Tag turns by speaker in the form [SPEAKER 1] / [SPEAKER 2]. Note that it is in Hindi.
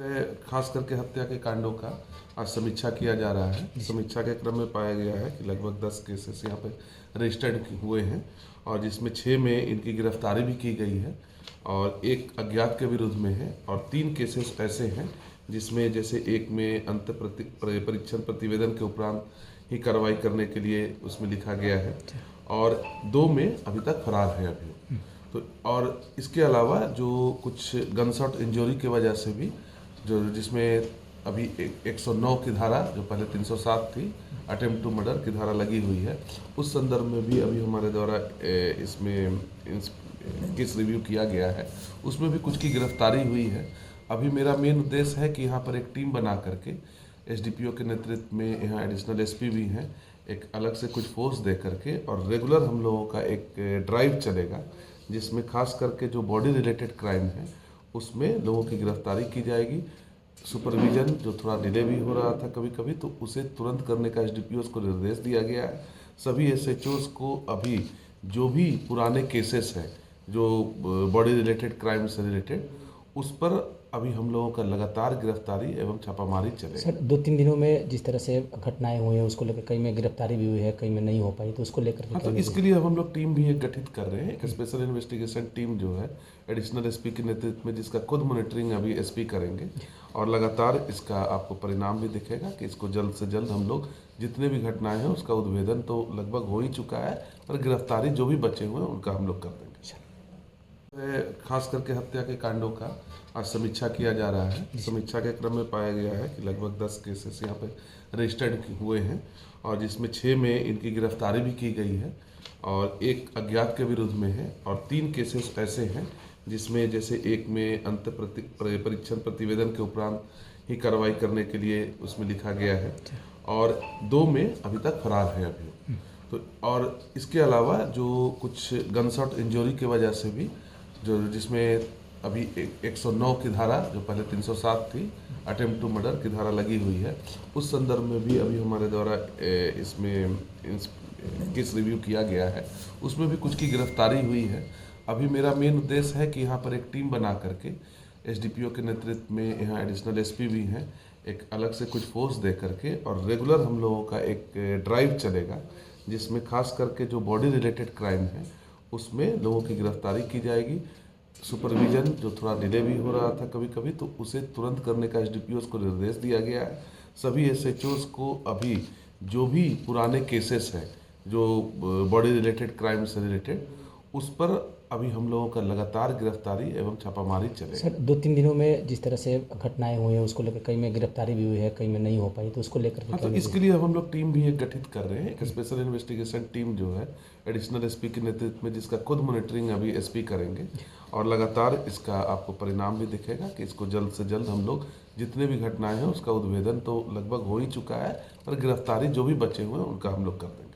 [SPEAKER 1] खास करके हत्या के कांडों का आज समीक्षा किया जा रहा है। समीक्षा के क्रम में पाया गया है कि लगभग 10 केसेस यहाँ पे रजिस्टर्ड हुए हैं और जिसमें 6 में इनकी गिरफ्तारी भी की गई है और एक अज्ञात के विरुद्ध में है और 3 केसेस ऐसे हैं जिसमें जैसे एक में अंत परीक्षण प्रतिवेदन के उपरांत ही कार्रवाई करने के लिए उसमें लिखा गया है और 2 में अभी तक फरार है अभी। तो और इसके अलावा जो कुछ गन शॉट इंजरी की वजह से भी जो जिसमें अभी 109 की धारा जो पहले 307 थी अटेम्प्ट टू मर्डर की धारा लगी हुई है, उस संदर्भ में भी अभी हमारे द्वारा इसमें केस रिव्यू किया गया है, उसमें भी कुछ की गिरफ्तारी हुई है। अभी मेरा मेन उद्देश्य है कि यहाँ पर एक टीम बना करके एसडीपीओ के नेतृत्व में यहाँ एडिशनल एसपी भी हैं, एक अलग से कुछ फोर्स दे करके और रेगुलर हम लोगों का एक ड्राइव चलेगा जिसमें खास करके जो बॉडी रिलेटेड क्राइम है उसमें लोगों की गिरफ्तारी की जाएगी। सुपरविजन जो थोड़ा डिले भी हो रहा था कभी कभी, तो उसे तुरंत करने का एसडीपीओ को निर्देश दिया गया है। सभी एसएचओस को अभी जो भी पुराने केसेस हैं जो बॉडी रिलेटेड क्राइम से रिलेटेड, उस पर अभी हम लोगों का लगातार गिरफ्तारी एवं छापामारी चलेगी।
[SPEAKER 2] सर 2-3 दिनों में जिस तरह से घटनाएं हुई हैं उसको लेकर कई में गिरफ्तारी भी हुई है, कई में नहीं हो पाई, तो उसको लेकर
[SPEAKER 1] तो इसके लिए हम लोग टीम भी एक गठित कर रहे हैं, एक स्पेशल इन्वेस्टिगेशन टीम जो है एडिशनल एसपी के नेतृत्व में, जिसका खुद मॉनिटरिंग अभी एसपी करेंगे और लगातार इसका आपको परिणाम भी दिखेगा कि इसको जल्द से जल्द हम लोग जितने भी घटनाएं हैं उसका उद्भेदन तो लगभग हो ही चुका है, पर गिरफ्तारी जो भी बचे हुए हैं उनका हम लोग कर देंगे। खास करके हत्या के कांडों का आज समीक्षा किया जा रहा है। समीक्षा के क्रम में पाया गया है कि लगभग 10 केसेस यहाँ पे रजिस्टर्ड हुए हैं और जिसमें 6 में इनकी गिरफ्तारी भी की गई है और एक अज्ञात के विरुद्ध में है और 3 केसेस ऐसे हैं जिसमें जैसे एक में अंत परीक्षण प्रतिवेदन के उपरांत ही कार्रवाई करने के लिए उसमें लिखा गया है और 2 में अभी तक फरार है अभी। तो और इसके अलावा जो कुछ गन शॉट इंजरी की वजह से भी जो जिसमें अभी 109 की धारा जो पहले 307 थी अटेम्प्ट टू मर्डर की धारा लगी हुई है, उस संदर्भ में भी अभी हमारे द्वारा इसमें केस रिव्यू किया गया है, उसमें भी कुछ की गिरफ्तारी हुई है। अभी मेरा मेन उद्देश्य है कि यहाँ पर एक टीम बना करके एसडीपीओ के नेतृत्व में यहाँ एडिशनल एसपी भी हैं, एक अलग से कुछ फोर्स दे करके और रेगुलर हम लोगों का एक ड्राइव चलेगा जिसमें खास करके जो बॉडी रिलेटेड क्राइम है उसमें लोगों की गिरफ्तारी की जाएगी। सुपरविजन जो थोड़ा डिले भी हो रहा था कभी कभी, तो उसे तुरंत करने का एसडीपीओ को निर्देश दिया गया है। सभी एसएचओस को अभी जो भी पुराने केसेस हैं जो बॉडी रिलेटेड क्राइम से रिलेटेड, उस पर अभी हम लोगों का लगातार गिरफ्तारी एवं छापामारी चलेगी।
[SPEAKER 2] सर 2-3 दिनों में जिस तरह से घटनाएं हुई हैं उसको लेकर कई में गिरफ्तारी भी हुई है, कई में नहीं हो पाई, तो उसको लेकर
[SPEAKER 1] तो इसके लिए हम लोग टीम भी एक गठित कर रहे हैं, एक स्पेशल इन्वेस्टिगेशन टीम जो है एडिशनल एसपी के नेतृत्व में, जिसका खुद मॉनिटरिंग अभी एसपी करेंगे और लगातार इसका आपको परिणाम भी दिखेगा कि इसको जल्द से जल्द हम लोग जितने भी घटनाएं हैं उसका उद्भेदन तो लगभग हो ही चुका है, पर गिरफ्तारी जो भी बचे हुए हैं उनका हम लोग कर देंगे।